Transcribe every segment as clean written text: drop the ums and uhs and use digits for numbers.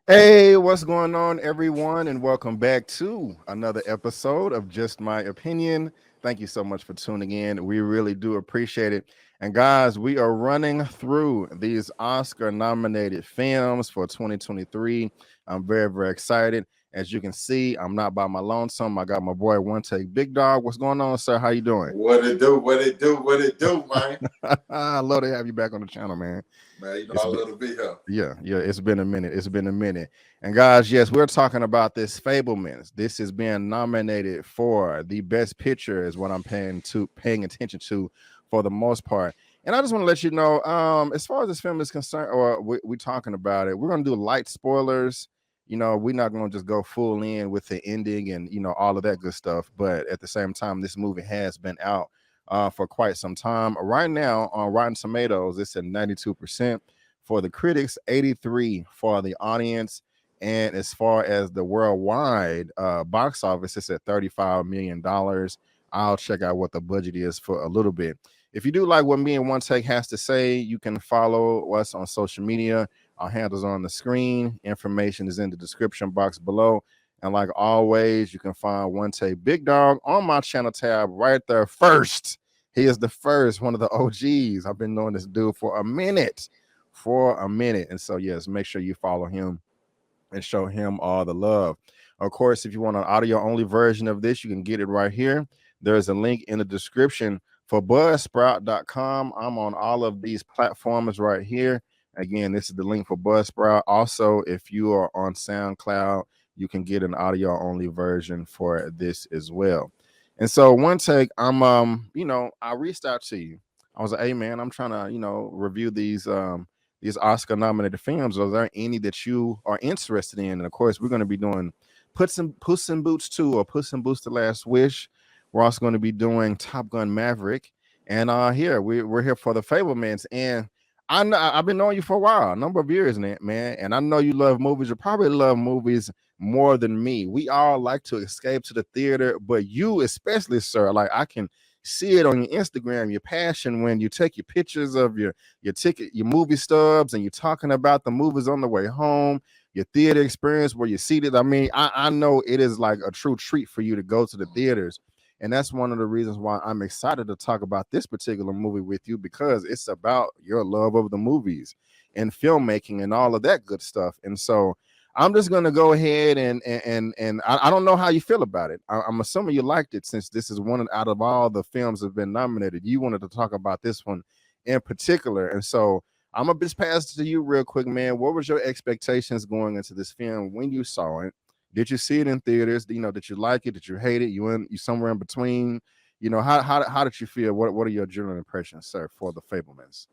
Hey, what's going on, everyone, and welcome back to another episode of Just My Opinion. Thank you so much for tuning in. We really do appreciate it. And guys, we are running through these Oscar-nominated films for 2023. I'm very, very excited. As you can see, I'm not by my lonesome. I got my boy One Take Big Dog. What's going on, sir? How you doing? What it do? What it do? What it do, man? I love to have you back on the channel, man. Man, you know It's I been, love to be here. yeah, it's been a minute. It's been a minute. And guys, yes, we're talking about this Fablemans. This is being nominated for the best picture, is what I'm paying attention to for the most part. And I just want to let you know, as far as this film is concerned, or we talking about it, we're gonna do light spoilers. We're not gonna just go full in with the ending and all of that good stuff. But at the same time, this movie has been out for quite some time. Right now on Rotten Tomatoes, it's at 92% for the critics, 83 for the audience. And as far as the worldwide box office, it's at $35 million. I'll check out what the budget is for a little bit. If you do like what me and One Take has to say, you can follow us on social media. Our handles are on the screen. Information is in the description box below. And like always, you can find One Take Big Dog on my channel tab right there first. He is the first, one of the OGs. I've been knowing this dude for a minute. And so, yes, make sure you follow him and show him all the love. Of course, if you want an audio only version of this, you can get it right here. There's a link in the description for buzzsprout.com. I'm on all of these platforms right here. Again, this is the link for Buzzsprout. Also, if you are on SoundCloud, you can get an audio only version for this as well. And so One Take, I reached out to you. I was like, hey man, I'm trying to, review these Oscar nominated films. Are there any that you are interested in? And of course, we're going to be doing Puss in Boots 2 or Puss in Boots The Last Wish. We're also going to be doing Top Gun Maverick. And here we're here for the Fablemans. And I've been knowing you for a while, a number of years, man. And I know you love movies. You probably love movies more than me. We all like to escape to the theater, but you especially, sir, like I can see it on your Instagram, your passion when you take your pictures of your ticket, your movie stubs, and you're talking about the movies on the way home, your theater experience where you're seated. I mean, I know it is like a true treat for you to go to the theaters. And that's one of the reasons why I'm excited to talk about this particular movie with you, because it's about your love of the movies and filmmaking and all of that good stuff. And so I'm just gonna go ahead and I don't know how you feel about it. I'm assuming you liked it, since this is one out of all the films that have been nominated. You wanted to talk about this one in particular, and so I'm gonna just pass it to you real quick, man. What was your expectations going into this film when you saw it? Did you see it in theaters? Did you like it? Did you hate it? You somewhere in between? How did you feel? What are your general impressions, sir, for the Fablemans?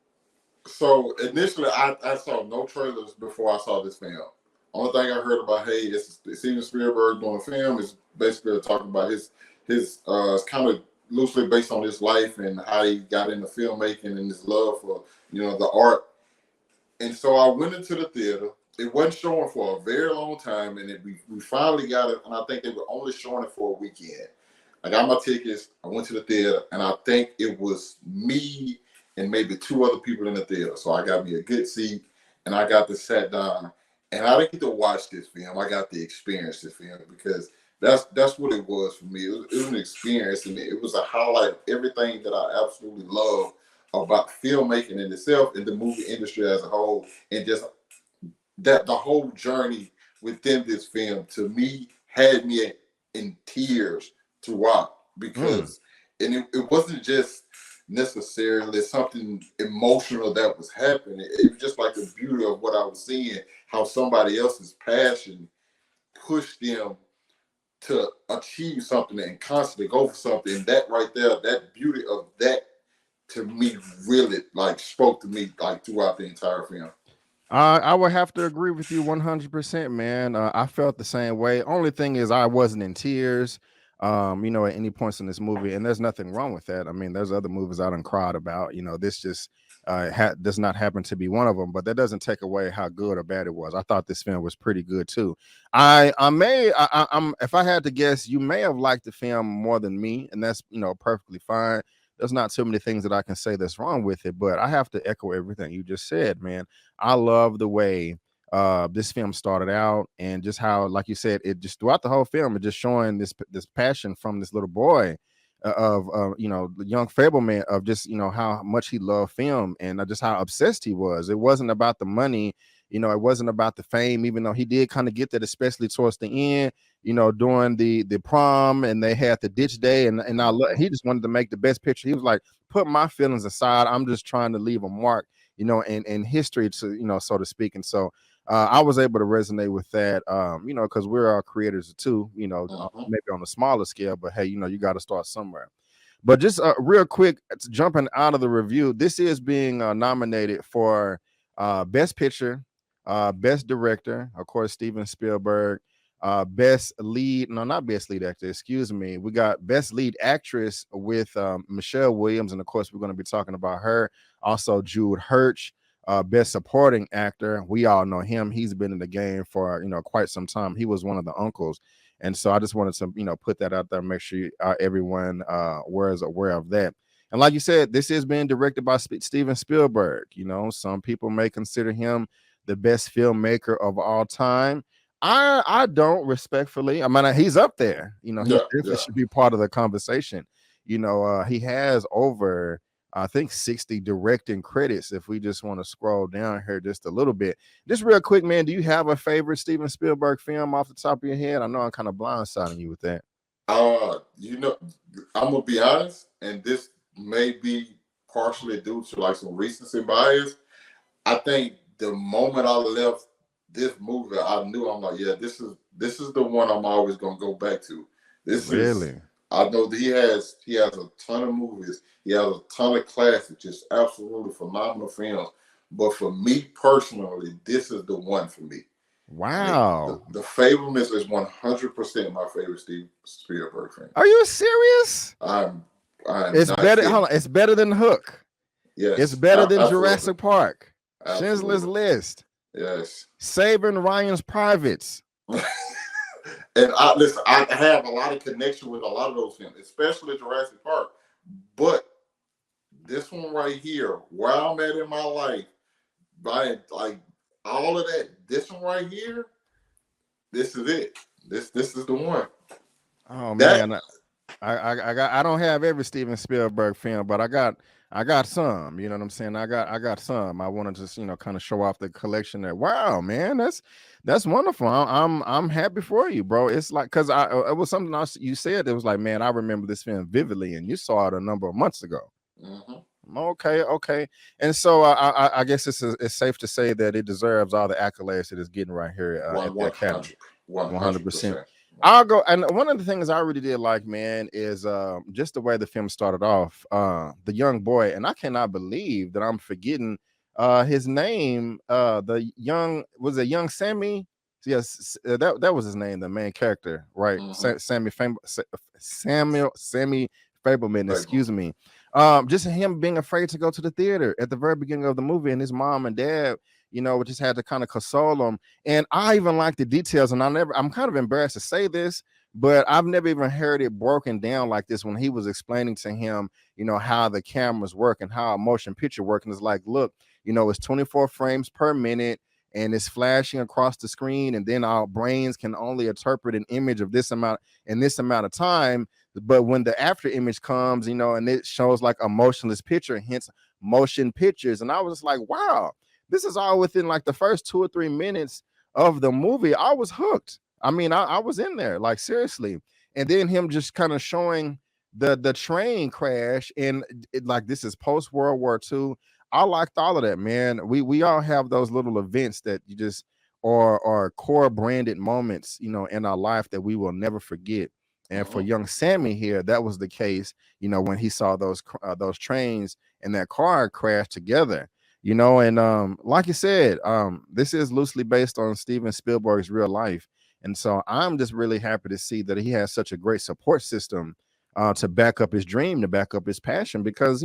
So initially, I saw no trailers before I saw this film. Only thing I heard about, hey, it's Steven Spielberg doing a film, is basically talking about his kind of loosely based on his life and how he got into filmmaking and his love for the art. And so I went into the theater. It wasn't showing for a very long time, and we finally got it. And I think they were only showing it for a weekend. I got my tickets. I went to the theater, and I think it was me and maybe two other people in the theater. So I got me a good seat, and I got to sit down. And I didn't get to watch this film. I got to experience this film, because that's what it was for me. It was an experience, and it was a highlight of everything that I absolutely love about filmmaking in itself and the movie industry as a whole, and just that the whole journey within this film to me had me in tears throughout, Mm. because and it wasn't just necessarily something emotional that was happening. It was just like the beauty of what I was seeing, how somebody else's passion pushed them to achieve something and constantly go for something. And that right there, that beauty of that, to me, really like spoke to me like throughout the entire film. I would have to agree with you 100%, man. I felt the same way. Only thing is, I wasn't in tears, at any points in this movie, and there's nothing wrong with that. I mean, there's other movies I done cried about. This just does not happen to be one of them, but that doesn't take away how good or bad it was. I thought this film was pretty good too. I'm if I had to guess, you may have liked the film more than me, and that's perfectly fine. There's not too many things that I can say that's wrong with it, but I have to echo everything you just said, man. I love the way this film started out, and just how, like you said, it just throughout the whole film, it just showing this passion from this little boy of the young Fableman, of just how much he loved film, and just how obsessed he was. It wasn't about the money, it wasn't about the fame, even though he did kind of get that, especially towards the end, during the prom, and they had the ditch day, and he just wanted to make the best picture. He was like, put my feelings aside, I'm just trying to leave a mark, in history, to so to speak. And so I was able to resonate with that, because we're all creators too, maybe on a smaller scale, but hey, you got to start somewhere. But just real quick, jumping out of the review, this is being nominated for Best Picture, Best Director, of course, Steven Spielberg, Best Lead, no, not Best Lead Actor, excuse me. We got Best Lead Actress with Michelle Williams, and of course, we're going to be talking about her. Also, Jude Hirsch. Best Supporting Actor, we all know him. He's been in the game for quite some time. He was one of the uncles, and so I just wanted to put that out there, make sure everyone was aware of that. And like you said, this is being directed by Steven Spielberg. Some people may consider him the best filmmaker of all time. I don't, respectfully. I mean, he's up there. He definitely should be part of the conversation. He has over, I think, 60 directing credits, if we just want to scroll down here just a little bit. Just real quick, man, do you have a favorite Steven Spielberg film off the top of your head? I know I'm kind of blindsiding you with that. I'm gonna be honest, and this may be partially due to like some recency bias. I think the moment I left this movie, I knew, I'm like, yeah, this is the one I'm always gonna go back to. I know that he has a ton of movies. He has a ton of classics, just absolutely phenomenal films. But for me personally, this is the one for me. Wow. The Fablemans is 100% my favorite Steven Spielberg film. Are you serious? It's better. Hold on, it's better than Hook. Yes. It's better than absolutely. Jurassic Park. Absolutely. Schindler's List. Yes. Saving Ryan's Privates. And I have a lot of connection with a lot of those films, especially Jurassic Park. But this one right here, where I'm at in my life, by like all of that, this one right here, this is it. This is the one. Oh man, I don't have every Steven Spielberg film, but I got some. You know what I'm saying? I got some. I want to just kind of show off the collection there. Wow, man, that's wonderful. I'm happy for you, bro. It's like, because it was something else you said. It was like, man, I remember this film vividly, and you saw it a number of months ago. Mm-hmm. Okay. And so I guess it's safe to say that it deserves all the accolades it is getting right here at the Academy. 100%. I'll go. And one of the things I really did like, man, is just the way the film started off. The young boy, and I cannot believe that I'm forgetting his name. Young Sammy? Yes, that was his name, the main character, right? Mm-hmm. Sammy Fableman, excuse me. Just him being afraid to go to the theater at the very beginning of the movie, and his mom and dad, just had to kind of console him. And I even like the details, and I'm kind of embarrassed to say this, but I've never even heard it broken down like this when he was explaining to him, how the cameras work and how a motion picture works. And it's like, look, it's 24 frames per minute, and it's flashing across the screen, and then our brains can only interpret an image of this amount in this amount of time. But when the after image comes, and it shows like a motionless picture, hence motion pictures. And I was like, wow, this is all within like the first 2 or 3 minutes of the movie. I was hooked. I mean, I was in there, like, seriously. And then him just kind of showing the train crash, and like, this is post World War II. I liked all of that, man. We all have those little events that you just are core branded moments, in our life that we will never forget. And for young Sammy here, that was the case, when he saw those trains and that car crash together, and like you said, this is loosely based on Steven Spielberg's real life. And so I'm just really happy to see that he has such a great support system to back up his dream, to back up his passion, because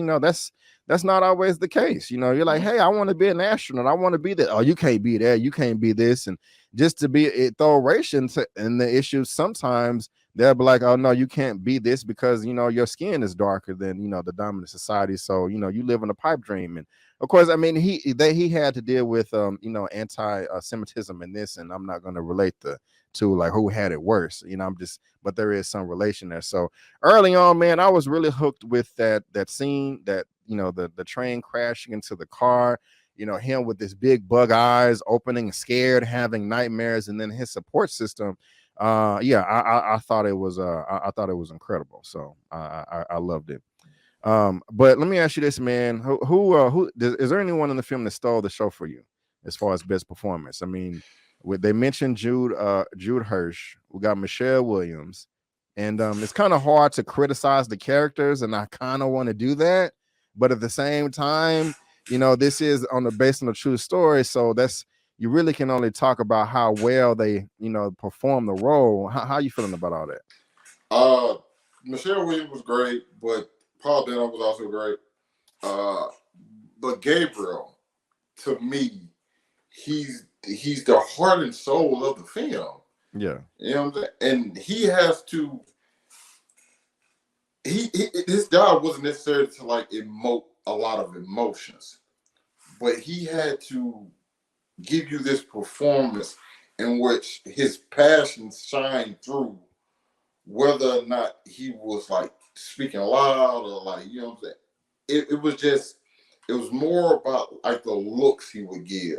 that's not always the case. You're like, hey, I want to be an astronaut, I want to be that. Oh, you can't be that, you can't be this. And just to be throw ration in the issues, sometimes they'll be like, oh no, you can't be this because your skin is darker than the dominant society, so you live in a pipe dream. And of course, I mean he had to deal with anti-Semitism in this, and I'm not going to relate to like who had it worse. But there is some relation there. So early on, man, I was really hooked with that scene, that the train crashing into the car, him with his big bug eyes, opening scared, having nightmares, and then his support system. I thought it was I thought it was incredible. So I loved it. But let me ask you this, man. Who is there anyone in the film that stole the show for you as far as best performance? I mean, they mentioned Jude Hirsch. We got Michelle Williams, and it's kind of hard to criticize the characters, and I kind of want to do that, but at the same time, this is based on a true story, so you really can only talk about how well they perform the role. How you feeling about all that? Michelle Williams was great, but Paul Dano was also great. But Gabriel, to me, he's the heart and soul of the film. Yeah. You know what I'm saying? And he has to his job wasn't necessarily to like emote a lot of emotions, but he had to give you this performance in which his passion shined through, whether or not he was like speaking loud or like, you know what I'm saying? It was more about like the looks he would give,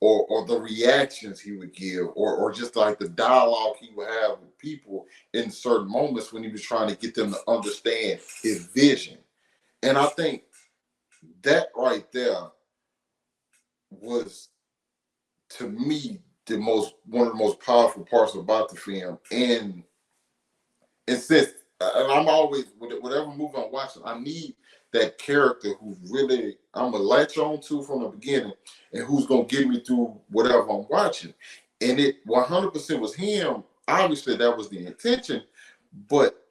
or the reactions he would give, or just like the dialogue he would have with people in certain moments when he was trying to get them to understand his vision. And I think that right there was, to me, one of the most powerful parts about the film. And since, and I'm always, whatever movie I'm watching, I need that character who really I'm gonna latch on to from the beginning, and who's gonna get me through whatever I'm watching. And it 100% was him. Obviously, that was the intention, but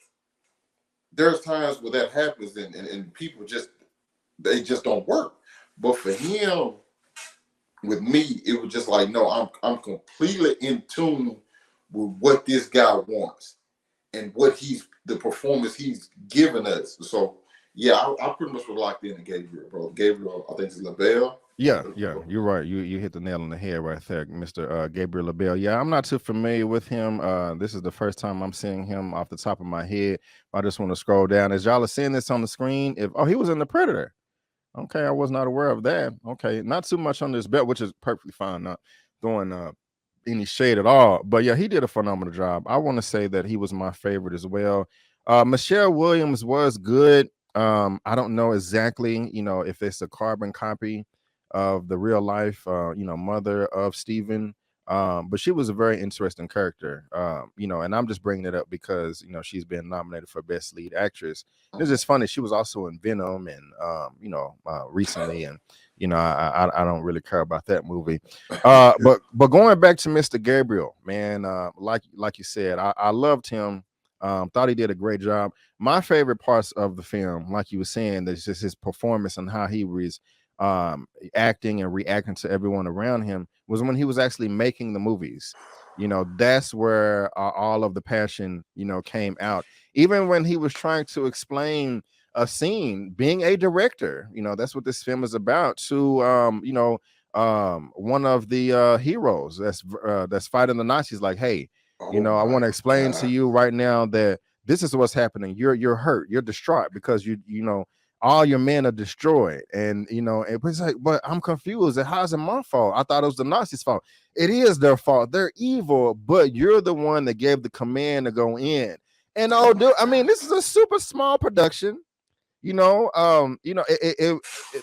there's times where that happens, and people they just don't work. But for him, with me, it was just like, no, I'm completely in tune with what this guy wants and what the performance he's given us. So yeah, I pretty much was locked in Gabriel, bro. Gabriel, I think it's LaBelle. Yeah, you're right. You hit the nail on the head right there, Mr. Gabriel LaBelle. Yeah, I'm not too familiar with him. This is the first time I'm seeing him off the top of my head. I just want to scroll down. As y'all are seeing this on the screen, he was in The Predator. Okay, I was not aware of that. Okay, not too much on this belt, which is perfectly fine. Not throwing any shade at all. But yeah, he did a phenomenal job. I want to say that he was my favorite as well. Michelle Williams was good. I don't know exactly, if it's a carbon copy of the real life, mother of Stephen. But she was a very interesting character, and I'm just bringing it up because, she's been nominated for Best Lead Actress. It's just funny. She was also in Venom and, recently. And, I don't really care about that movie. But going back to Mr. Gabriel, man, like you said, I loved him. Thought he did a great job. My favorite parts of the film, like you were saying, that's just his performance and how he was acting and reacting to everyone around him, was when he was actually making the movies. That's where all of the passion came out. Even when he was trying to explain a scene, being a director, that's what this film is about, to one of the heroes that's fighting the Nazis, like, hey, I want to explain to you right now that this is what's happening. You're hurt, you're distraught because all your men are destroyed. And it's like, but I'm confused. How's it my fault? I thought it was the Nazis' fault. It is their fault. They're evil, but you're the one that gave the command to go in. And this is a super small production.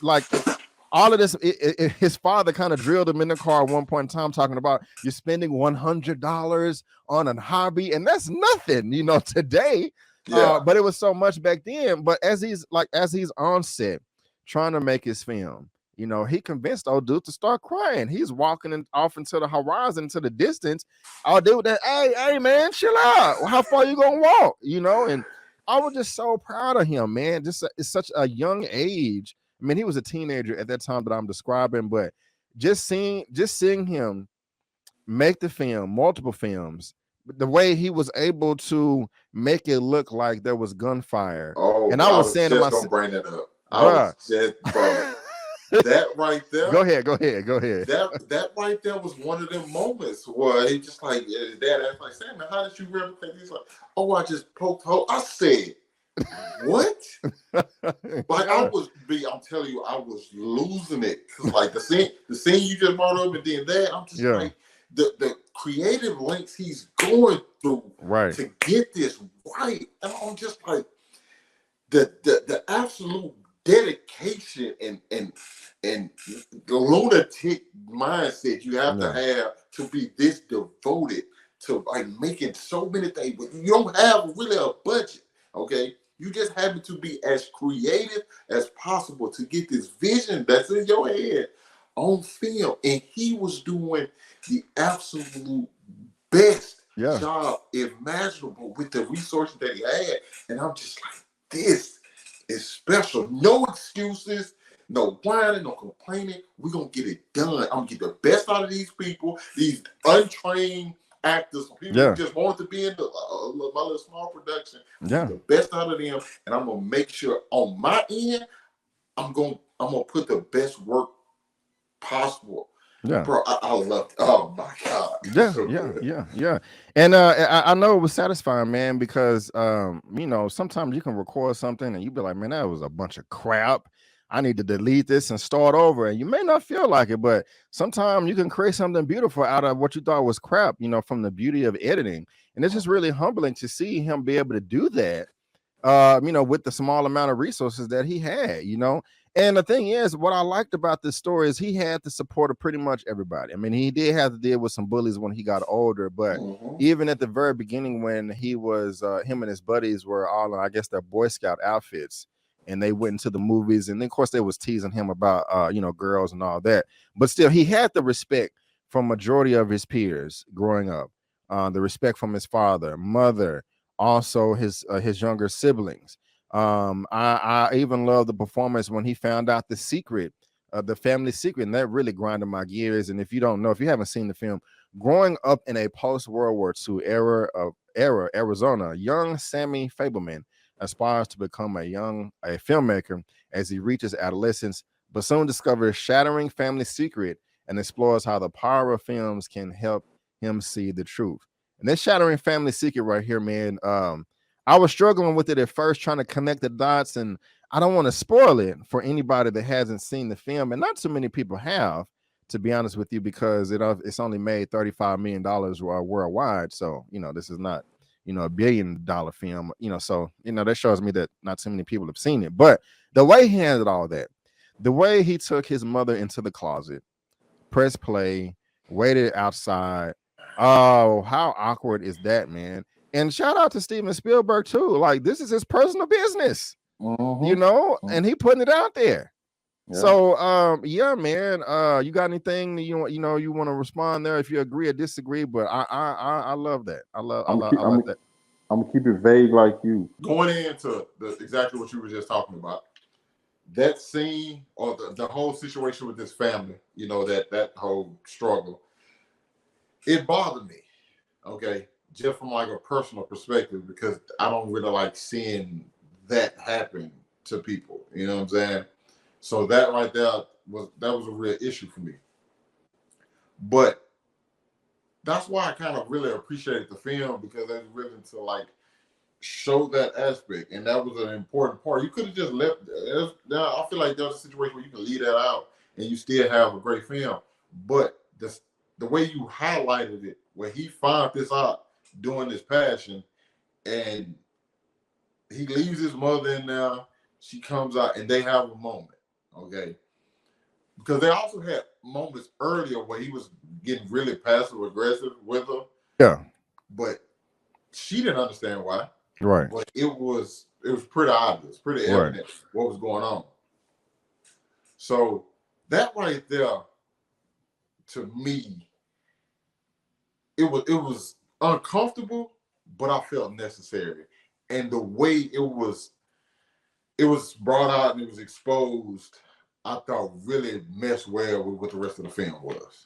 Like all of this, his father kind of drilled him in the car at one point in time, talking about you're spending $100 on a hobby, and that's nothing, today. Yeah. But it was so much back then. But as he's on set trying to make his film, he convinced old dude to start crying. He's walking off into the horizon, into the distance. Old dude, that, hey man, chill out. How far you gonna walk? And I was just so proud of him, man. Just it's such a young age. I mean, he was a teenager at that time that I'm describing, but just seeing him make the film, multiple films, the way he was able to make it look like there was gunfire. Oh, and I was saying to myself, bring that up. That right there. Go ahead. That right there was one of them moments where he just like his dad asked like, Sam, how did you replicate? He's like, oh, I just poked hole. I said, what? Like I'm telling you, I was losing it. Like the scene you just brought up, and then that I'm just like the creative links he's going through to get this right. And I'm just like the absolute dedication and the lunatic mindset you have to have to be this devoted to like making so many things, but you don't have really a budget. Okay. You just happen to be as creative as possible to get this vision that's in your head on film. And he was doing the absolute best job imaginable with the resources that he had. And I'm just like, this is special. No excuses, no whining, no complaining. We're going to get it done. I'm going to get the best out of these people, these untrained actors, people who just want to be in my little small production. The best out of them, and I'm gonna make sure on my end, I'm gonna put the best work possible. Bro, I love it. Oh my God. Yeah. And I know it was satisfying, man, because sometimes you can record something and you be like, man, that was a bunch of crap. I need to delete this and start over. And you may not feel like it, but sometimes you can create something beautiful out of what you thought was crap, from the beauty of editing. And it's just really humbling to see him be able to do that, with the small amount of resources that he had, And the thing is, what I liked about this story is he had the support of pretty much everybody. I mean, he did have to deal with some bullies when he got older, but even at the very beginning when he was, him and his buddies were all in, I guess, their Boy Scout outfits, and they went into the movies, and then of course they was teasing him about girls and all that, but still he had the respect from majority of his peers growing up, the respect from his father, mother, also his younger siblings. I even love the performance when he found out the secret, the family secret, and that really grinded my gears. And if you haven't seen the film, growing up in a post-World War II era Arizona, young Sammy Fableman aspires to become a filmmaker as he reaches adolescence, but soon discovers a shattering family secret and explores how the power of films can help him see the truth. And this shattering family secret right here, man, I was struggling with it at first, trying to connect the dots, and I don't want to spoil it for anybody that hasn't seen the film, and not too many people have, to be honest with you, because it's only made $35 million worldwide. So, this is not $1 billion film, so, that shows me that not too many people have seen it. But the way he handled all that, the way he took his mother into the closet, pressed play, waited outside. Oh, how awkward is that, man? And shout out to Steven Spielberg too. Like, this is his personal business, and he putting it out there. Yeah. So, man, you got anything you want to respond there if you agree or disagree? But I love that. I love that. I'm gonna keep it vague like you. Going into exactly what you were just talking about, that scene or the whole situation with this family, that whole struggle, it bothered me. Okay, just from like a personal perspective, because I don't really like seeing that happen to people. You know what I'm saying? So that right there was a real issue for me. But that's why I kind of really appreciated the film, because they was willing to like show that aspect, and that was an important part. You could have just left. I feel like there's a situation where you can leave that out and you still have a great film. But the way you highlighted it, where he found this out doing this passion, and he leaves his mother in there, she comes out, and they have a moment. Okay, because they also had moments earlier where he was getting really passive aggressive with her. Yeah, but she didn't understand why. Right. But it was pretty obvious, pretty evident what was going on. So that right there, to me, it was uncomfortable, but I felt necessary. And the way it was brought out and it was exposed, I thought really meshed well with what the rest of the film was.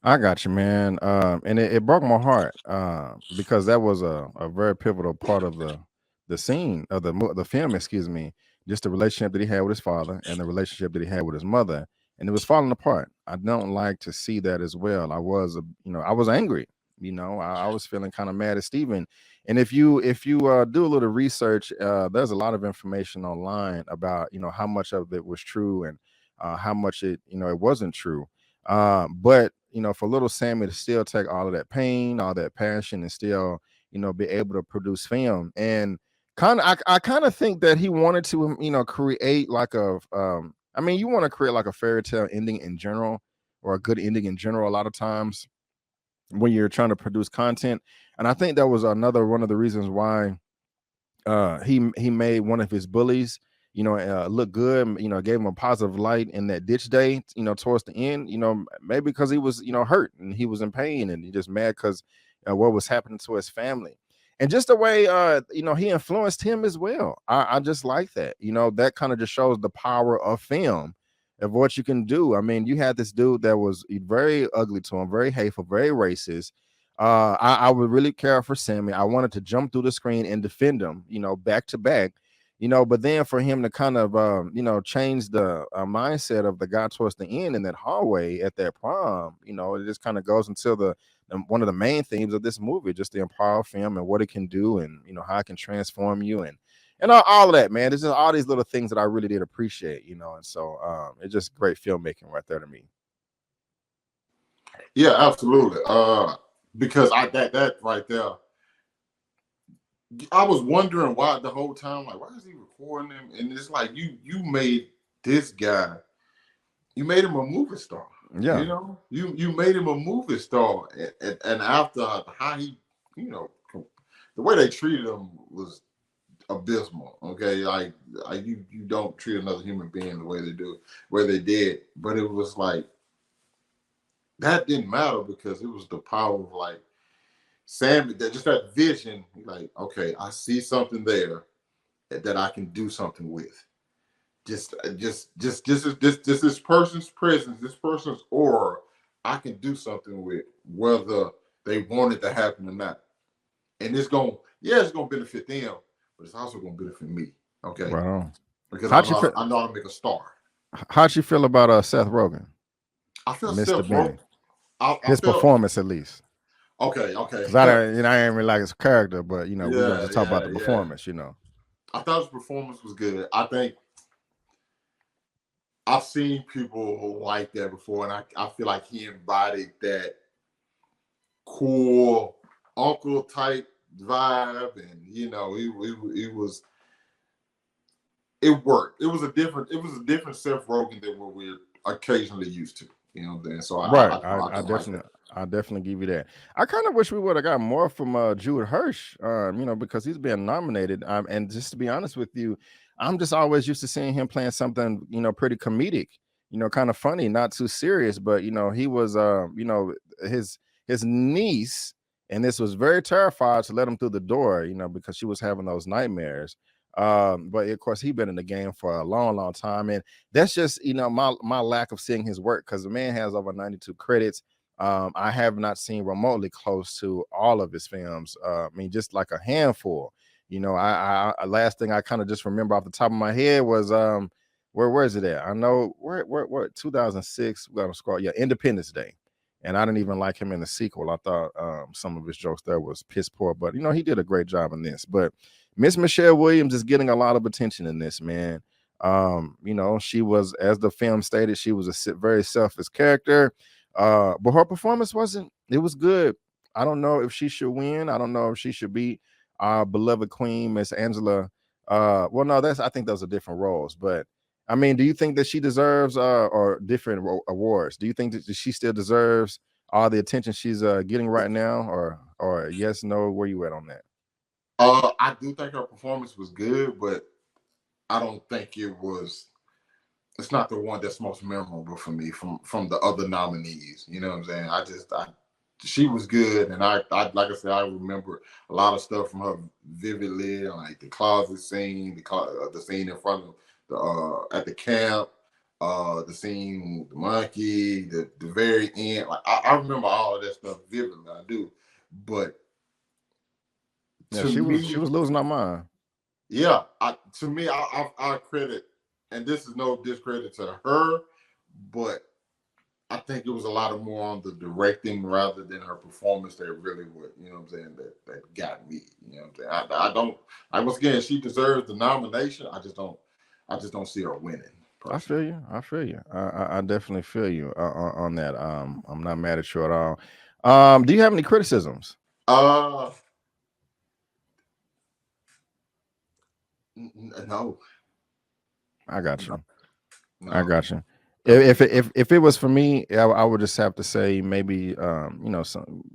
I got you, man. And it broke my heart because that was a very pivotal part of the scene of the film, excuse me. just the relationship that he had with his father and the relationship that he had with his mother, and it was falling apart. I don't like to see that as well. I was, I was angry. I was feeling kind of mad at Steven. And if you do a little research, there's a lot of information online about how much of it was true and how much it wasn't true. But for little Sammy to still take all of that pain, all that passion, and still be able to produce film, and I kind of think that he wanted to create like you want to create like a fairy tale ending in general, or a good ending in general a lot of times when you're trying to produce content. And I think that was another one of the reasons why he made one of his bullies look good, gave him a positive light in that ditch day, towards the end, maybe because he was hurt and he was in pain and he just mad because what was happening to his family. And just the way he influenced him as well. I just like that. That kind of just shows the power of film, of what you can do. I mean, you had this dude that was very ugly to him, very hateful, very racist. I would really care for Sammy. I wanted to jump through the screen and defend him, back to back, but then for him to kind of, change the mindset of the guy towards the end in that hallway at that prom, it just kind of goes into the one of the main themes of this movie, just the empower film and what it can do, and how it can transform you, and all of that, man. It's just all these little things that I really did appreciate, and so it's just great filmmaking right there to me. Yeah, absolutely. Because that right there, I was wondering why the whole time, like, why is he recording him? And it's like you made this guy, you made him a movie star. Yeah, you made him a movie star, and after how he, the way they treated him was abysmal. Okay, like you don't treat another human being the way they do, where they did. But it was like that didn't matter because it was the power of like Sammy, that vision. Like, okay, I see something there that I can do something with. Just this person's presence, this person's aura, I can do something with, whether they want it to happen or not. And it's gonna benefit them, but it's also gonna benefit me. Okay. Wow. Because I know how to make a star. How'd you feel about Seth Rogen? I feel Mr. Seth Rogen. His performance, at least. Okay. Because I didn't really like his character, but we're gonna just talk about the performance. I thought his performance was good. I think I've seen people like that before, and I feel like he embodied that cool uncle type vibe, and he was. It worked. It was a different Seth Rogen than what we're occasionally used to. So I definitely give you that. I kind of wish we would have got more from Jude Hirsch, because he's been nominated. And just to be honest with you, I'm just always used to seeing him playing something, pretty comedic, kind of funny, not too serious. But he was, his niece, and this was very terrified to let him through the door, because she was having those nightmares. But of course, he's been in the game for a long time, and that's just my lack of seeing his work, because the man has over 92 credits. I have not seen remotely close to all of his films. Just like a handful. I last thing I kind of just remember off the top of my head was where is it at? I know where 2006. We got to scroll. Yeah, Independence Day. And I didn't even like him in the sequel. I thought some of his jokes there was piss poor, but he did a great job in this. But Miss Michelle Williams is getting a lot of attention in this, man. She was, as the film stated, she was a very selfless character. But her performance wasn't. It was good. I don't know if she should win. I don't know if she should beat our beloved queen, Miss Angela. Well, no, I think those are different roles. But do you think that she deserves or different awards? Do you think that she still deserves all the attention she's getting right now, or yes, no? Where you at on that? I do think her performance was good, but I don't think it's not the one that's most memorable for me from the other nominees. You know what I'm saying? She was good, and I like I said, I remember a lot of stuff from her vividly, like the closet scene, the scene in front of at the camp, the scene with the monkey, the very end. Like I remember all of that stuff vividly. I do, but yeah, she was losing her mind. Yeah, to me, I credit, and this is no discredit to her, but I think it was a lot of more on the directing rather than her performance that really would, you know what I'm saying, that got me. You know what I'm saying? I don't. Once again, she deserves the nomination. I just don't see her winning. I Personally. feel you. I feel you. I definitely feel you on that. I'm not mad at you at all. Do you have any criticisms? No. I got you. No. I got you. If it was for me, I would just have to say maybe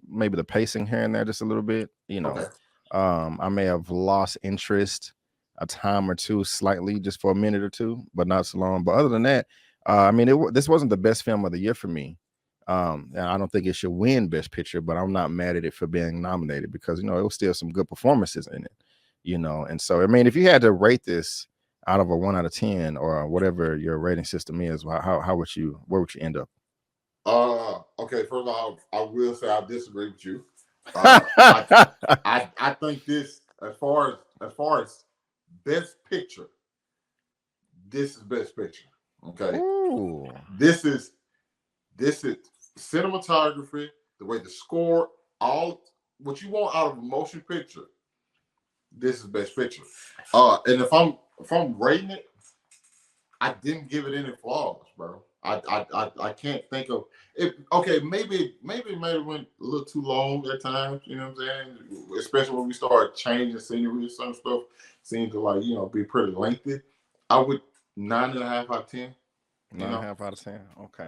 maybe the pacing here and there just a little bit. Okay. I may have lost interest a time or two slightly just for a minute or two, but not so long. But other than that, I mean, this wasn't the best film of the year for me. And I don't think it should win Best Picture, but I'm not mad at it for being nominated because it was still some good performances in it. And so I mean, if you had to rate this out of a 1 out of 10 or whatever your rating system is, how would you, where would you end up? Okay. First of all, I will say I disagree with you. I think this, as far as Best Picture, this is Best Picture. Okay. Ooh. This is cinematography, the way the score, all what you want out of a motion picture. This is Best Picture. And if I'm rating it, I didn't give it any flaws, bro. I can't think of it. Okay, maybe it went a little too long at times. You know what I'm saying? Especially when we start changing scenery, some stuff seemed to be pretty lengthy. I would 9.5 out of 10. 9.5 out of 10. Okay.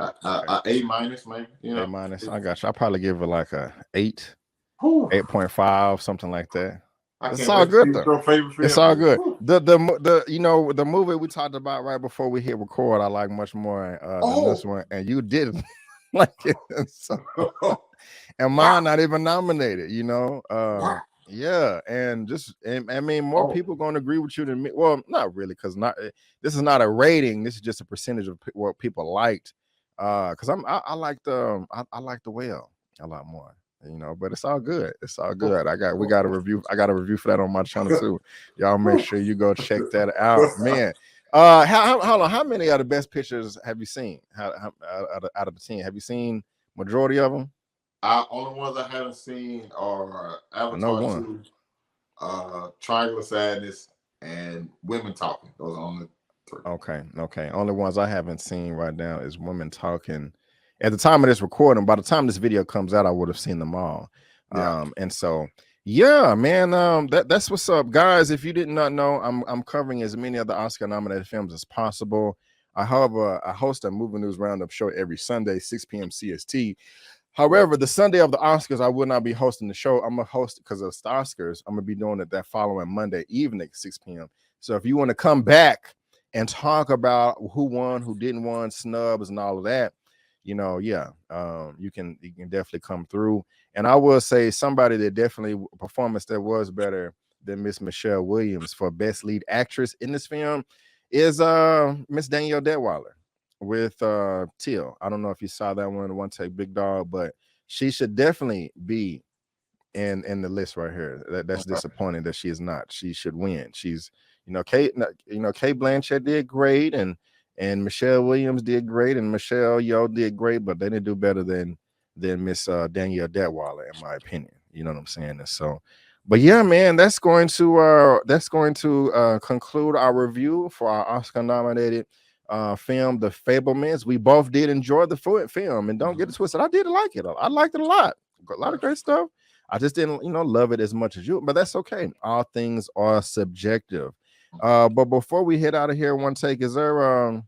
A minus, maybe. A minus. I got you. I'll probably give it like a 8, Whew. 8.5, something like that. It's all good though. Your favorite film. It's all good. The movie we talked about right before we hit record, I like much more than this one, and you didn't like it. So, and mine not even nominated. Yeah, and I mean, more people going to agree with you than me. Well, not really, because this is not a rating. This is just a percentage of what people liked. Because I like the whale a lot more. But it's all good. It's all good. We got a review. I got a review for that on my channel too. Y'all make sure you go check that out, man. How many of the Best Pictures have you seen? Out of the 10, have you seen majority of them? Only ones I haven't seen are Avatar 2, Triangle of Sadness, and Women Talking. Those are only 3. Okay. Only ones I haven't seen right now is Women Talking. At the time of this recording, by the time this video comes out, I would have seen them all. Yeah. And so, yeah, man, that's what's up, guys. If you did not know, I'm covering as many of the Oscar-nominated films as possible. I host a movie news roundup show every Sunday, 6 p.m. CST. However, the Sunday of the Oscars, I will not be hosting the show. I'm gonna host because of the Oscars. I'm gonna be doing it that following Monday evening, 6 p.m. So if you want to come back and talk about who won, who didn't won, snubs, and all of that, you can definitely come through. And I will say somebody that definitely performance that was better than Miss Michelle Williams for Best Lead Actress in this film is Miss Danielle Detweiler with Teal. I don't know if you saw that one, OneTakeBigDog, but she should definitely be in the list right here. That's disappointing that she is not. She should win. She's Kate Blanchett did great, and Michelle Williams did great, and Michelle Yeoh did great, but they didn't do better than Miss Danielle Detweiler, in my opinion. You know what I'm saying? And so, but yeah, man, that's going to conclude our review for our Oscar-nominated film, The Fablemans. We both did enjoy the film, and don't get it twisted. I did like it. I liked it a lot. A lot of great stuff. I just didn't, love it as much as you, but that's okay. All things are subjective. But before we head out of here, one take, is there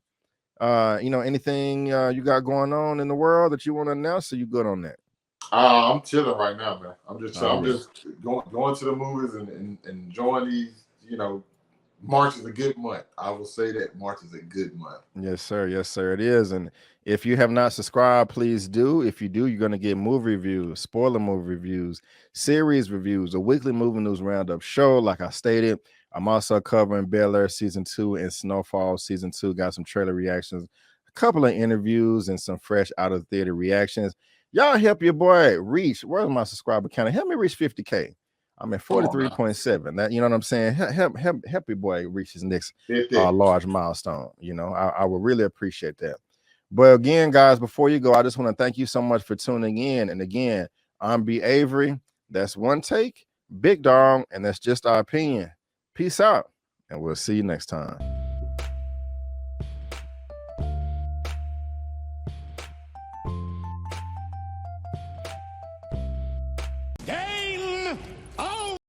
anything you got going on in the world that you want to announce? Or you good on that? I'm chilling right now, man. I'm just going to the movies and enjoying these. March is a good month. I will say that March is a good month. Yes, sir. Yes, sir. It is. And if you have not subscribed, please do. If you do, you're going to get movie reviews, spoiler movie reviews, series reviews, a weekly movie news roundup show. Like I stated, I'm also covering Bel Air season 2 and Snowfall season 2. Got some trailer reactions, a couple of interviews, and some fresh out of theater reactions. Y'all help your boy reach. Where's my subscriber count? Help me reach 50K. I'm at 43.7. That, you know what I'm saying? Help your boy reach his next large milestone. You know, I would really appreciate that. But again, guys, before you go, I just want to thank you so much for tuning in. And again, I'm B. Avery. That's One Take, Big Dog, and that's just our opinion. Peace out, and we'll see you next time.